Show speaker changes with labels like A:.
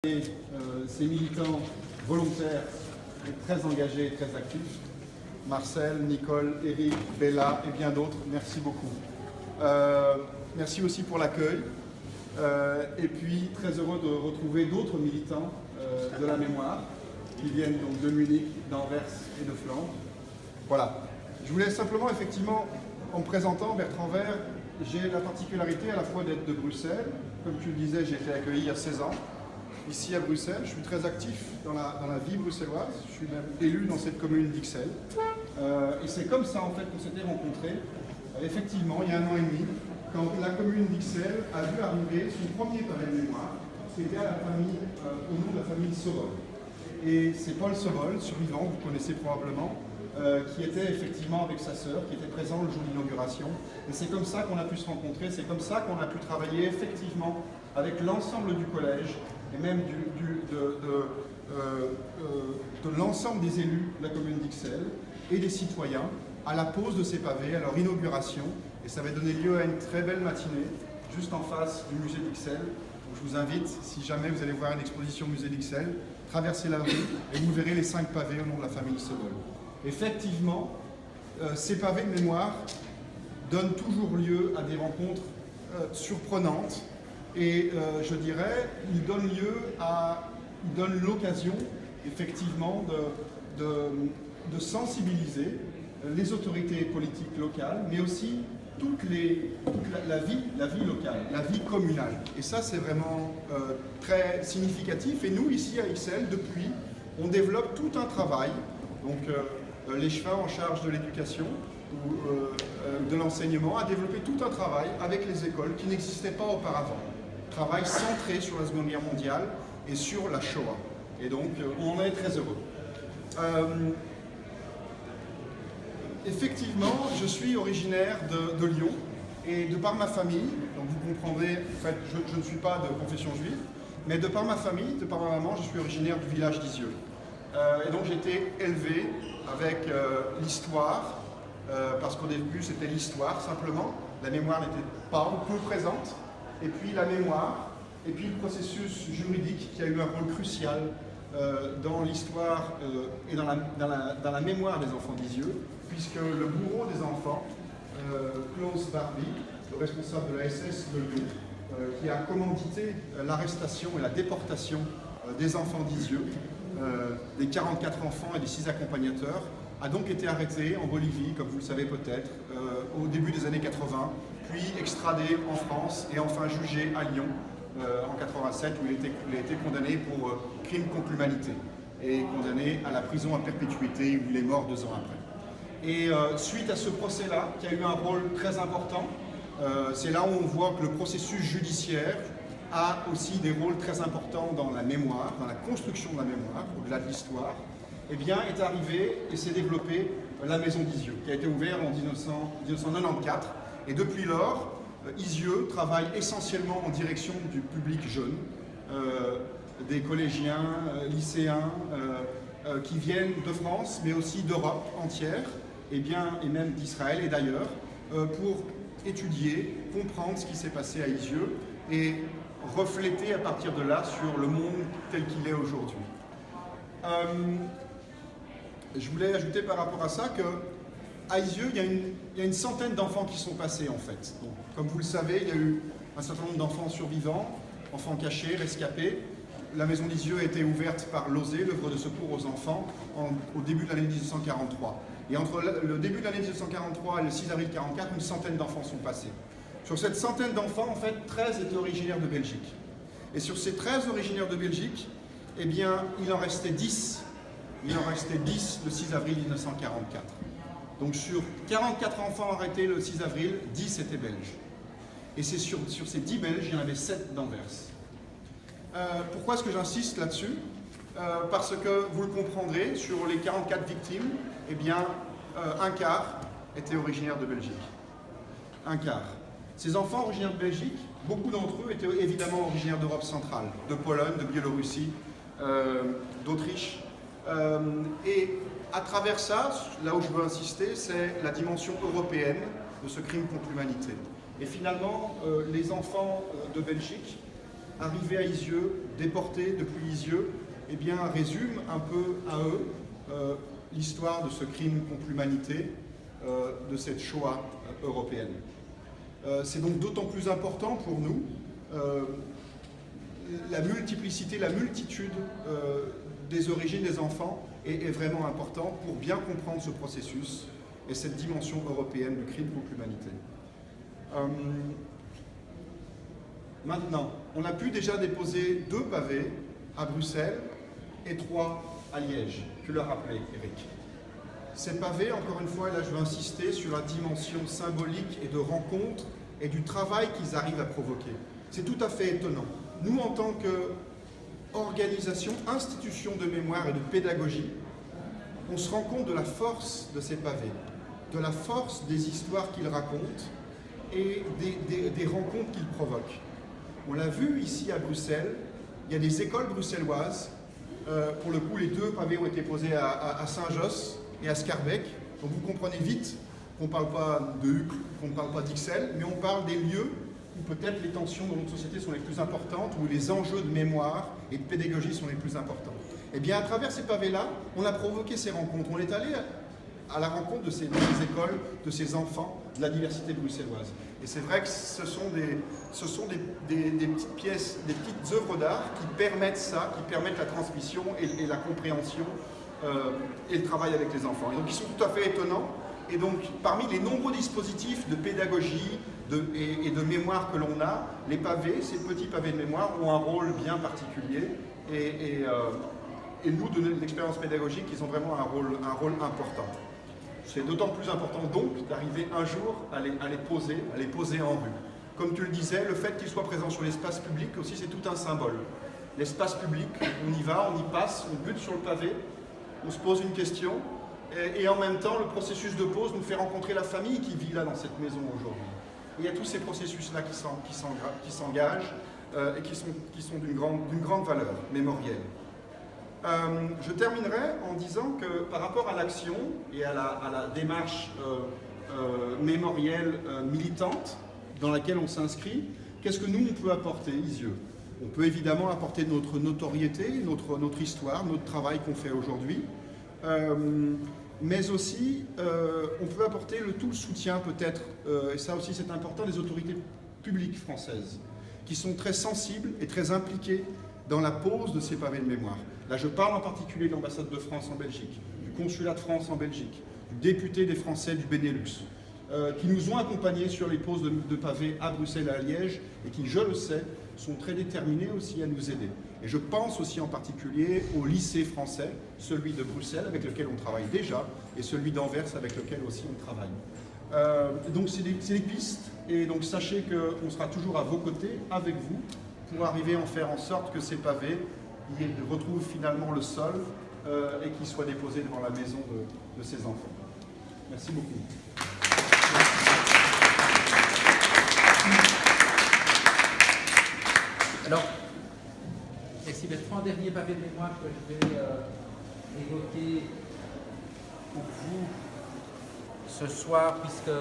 A: Ces militants volontaires et très engagés et très actifs, Marcel, Nicole, Eric, Bella et bien d'autres, merci beaucoup. Merci aussi pour l'accueil. Et puis très heureux de retrouver d'autres militants de la mémoire qui viennent donc de Munich, d'Anvers et de Flandre. Voilà. Je voulais simplement, effectivement, en me présentant, Bertrand Vert, j'ai la particularité à la fois d'être de Bruxelles. Comme tu le disais, j'ai été accueilli il y a 16 ans. Ici à Bruxelles, je suis très actif dans la vie bruxelloise, je suis même élu dans cette commune d'Ixelles. Et c'est comme ça en fait qu'on s'était rencontrés, effectivement, il y a 1 an et demi, quand la commune d'Ixelles a vu arriver son premier pavé de mémoire, c'était à la famille, au nom de la famille Sobol. Et c'est Paul Sobol, survivant, vous connaissez probablement, qui était effectivement avec sa sœur, qui était présent le jour de l'inauguration. Et c'est comme ça qu'on a pu se rencontrer, c'est comme ça qu'on a pu travailler effectivement avec l'ensemble du collège, et même de l'ensemble des élus de la commune d'Ixelles et des citoyens à la pose de ces pavés, à leur inauguration. Et ça va donner lieu à une très belle matinée, juste en face du musée d'Ixelles. Je vous invite, si jamais vous allez voir une exposition au musée d'Ixelles, traversez la rue et vous verrez les 5 pavés au nom de la famille Sobol. Effectivement, ces pavés de mémoire donnent toujours lieu à des rencontres surprenantes. Et je dirais, il donne l'occasion, effectivement, de sensibiliser les autorités politiques locales, mais aussi toute la vie locale, la vie communale. Et ça, c'est vraiment très significatif. Et nous, ici à Ixelles, depuis, on développe tout un travail. Donc, l'échevin en charge de l'éducation ou de l'enseignement a développé tout un travail avec les écoles qui n'existait pas auparavant. Travail centré sur la Seconde Guerre mondiale et sur la Shoah. Et donc, on en est très heureux. Effectivement, je suis originaire de Lyon, et de par ma famille, donc vous comprendrez, en fait, je ne suis pas de confession juive, mais de par ma famille, de par ma maman, je suis originaire du village d'Isieux. Et donc j'ai été élevé avec l'histoire, parce qu'au début c'était l'histoire simplement, la mémoire n'était pas ou peu présente. Et puis la mémoire, et puis le processus juridique qui a eu un rôle crucial dans l'histoire et dans la mémoire des enfants d'Isieux, puisque le bourreau des enfants, Klaus Barbie, le responsable de la SS de Lyon, qui a commandité l'arrestation et la déportation des enfants d'Isieux, des 44 enfants et des 6 accompagnateurs, a donc été arrêté en Bolivie, comme vous le savez peut-être, au début des années 80, puis extradé en France et enfin jugé à Lyon en 87, où il a été condamné pour crime contre l'humanité et condamné à la prison à perpétuité, où il est mort 2 ans après. Et suite à ce procès-là, qui a eu un rôle très important, c'est là où on voit que le processus judiciaire a aussi des rôles très importants dans la mémoire, dans la construction de la mémoire, au-delà de l'histoire. Eh bien, est arrivée et s'est développée la maison d'Isieux, qui a été ouverte en 1994. Et depuis lors, Isieux travaille essentiellement en direction du public jeune, des collégiens, lycéens, qui viennent de France, mais aussi d'Europe entière, et même d'Israël et d'ailleurs, pour étudier, comprendre ce qui s'est passé à Isieux et refléter à partir de là sur le monde tel qu'il est aujourd'hui. Je voulais ajouter par rapport à ça qu'à Isieux, il y a une centaine d'enfants qui sont passés en fait. Donc, comme vous le savez, il y a eu un certain nombre d'enfants survivants, enfants cachés, rescapés. La maison d'Isieux a été ouverte par l'OSE, l'œuvre de secours aux enfants, au début de l'année 1943. Et entre le début de l'année 1943 et le 6 avril 1944, une centaine d'enfants sont passés. Sur cette centaine d'enfants, en fait, 13 étaient originaires de Belgique. Et sur ces 13 originaires de Belgique, eh bien, il en restait 10. Il en restait 10 le 6 avril 1944. Donc sur 44 enfants arrêtés le 6 avril, 10 étaient belges. Et c'est sur ces 10 belges, il y en avait 7 d'Anvers. Pourquoi est-ce que j'insiste là-dessus? Parce que, vous le comprendrez, sur les 44 victimes, eh bien, un quart étaient originaires de Belgique. Un quart. Ces enfants originaires de Belgique, beaucoup d'entre eux étaient évidemment originaires d'Europe centrale, de Pologne, de Biélorussie, d'Autriche. Et à travers ça, là où je veux insister, c'est la dimension européenne de ce crime contre l'humanité. Et finalement, les enfants de Belgique arrivés à Isieux déportés depuis Lisieux, eh bien, résume un peu à eux l'histoire de ce crime contre l'humanité, de cette Shoah européenne. C'est donc d'autant plus important pour nous la multiplicité, la multitude des origines des enfants est vraiment important pour bien comprendre ce processus et cette dimension européenne du crime contre l'humanité. Maintenant, on a pu déjà déposer 2 pavés à Bruxelles et 3 à Liège. Tu l'as rappelé, Eric. Ces pavés, encore une fois, et là je veux insister sur la dimension symbolique et de rencontre et du travail qu'ils arrivent à provoquer. C'est tout à fait étonnant. Nous, en tant qu'organisation, institution de mémoire et de pédagogie, on se rend compte de la force de ces pavés, de la force des histoires qu'ils racontent et des rencontres qu'ils provoquent. On l'a vu ici à Bruxelles, il y a des écoles bruxelloises. Pour le coup, les 2 pavés ont été posés à Saint-Josse et à Scarbeck. Donc vous comprenez vite qu'on ne parle pas de Uccle, qu'on ne parle pas d'Ixelles, mais on parle des lieux où peut-être les tensions dans notre société sont les plus importantes, où les enjeux de mémoire et de pédagogie sont les plus importants. Et bien à travers ces pavés-là, on a provoqué ces rencontres. On est allé à la rencontre de ces écoles, de ces enfants, de la diversité bruxelloise. Et c'est vrai que ce sont des petites pièces, des petites œuvres d'art qui permettent ça, qui permettent la transmission et la compréhension et le travail avec les enfants. Et donc ils sont tout à fait étonnants. Et donc parmi les nombreux dispositifs de pédagogie et de mémoire que l'on a, les pavés, ces petits pavés de mémoire, ont un rôle bien particulier. Et nous, de l'expérience pédagogique, ils ont vraiment un rôle important. C'est d'autant plus important donc d'arriver un jour à les poser en rue. Comme tu le disais, le fait qu'ils soient présents sur l'espace public aussi, c'est tout un symbole. L'espace public, on y va, on y passe, on bute sur le pavé, on se pose une question, et en même temps, le processus de pause nous fait rencontrer la famille qui vit là dans cette maison aujourd'hui. Et il y a tous ces processus-là qui s'engagent et qui sont d'une grande valeur mémorielle. Je terminerai en disant que par rapport à l'action et à la démarche mémorielle militante dans laquelle on s'inscrit, qu'est-ce que nous on peut apporter, Lisieux? On peut évidemment apporter notre notoriété, notre histoire, notre travail qu'on fait aujourd'hui, mais aussi on peut apporter tout le soutien peut-être, et ça aussi c'est important, des autorités publiques françaises, qui sont très sensibles et très impliquées dans la pose de ces pavés de mémoire. Là, je parle en particulier de l'ambassade de France en Belgique, du consulat de France en Belgique, du député des Français du Benelux, qui nous ont accompagnés sur les poses de pavés à Bruxelles et à Liège, et qui, je le sais, sont très déterminés aussi à nous aider. Et je pense aussi en particulier au lycée français, celui de Bruxelles avec lequel on travaille déjà, et celui d'Anvers avec lequel aussi on travaille. Donc c'est des pistes, et donc sachez qu'on sera toujours à vos côtés, avec vous, pour arriver à faire en sorte que ces pavés retrouvent finalement le sol et qu'ils soient déposés devant la maison de ces enfants. Merci beaucoup.
B: Alors, merci Bertrand. Dernier pavé de mémoire que je vais évoquer pour vous ce soir, puisque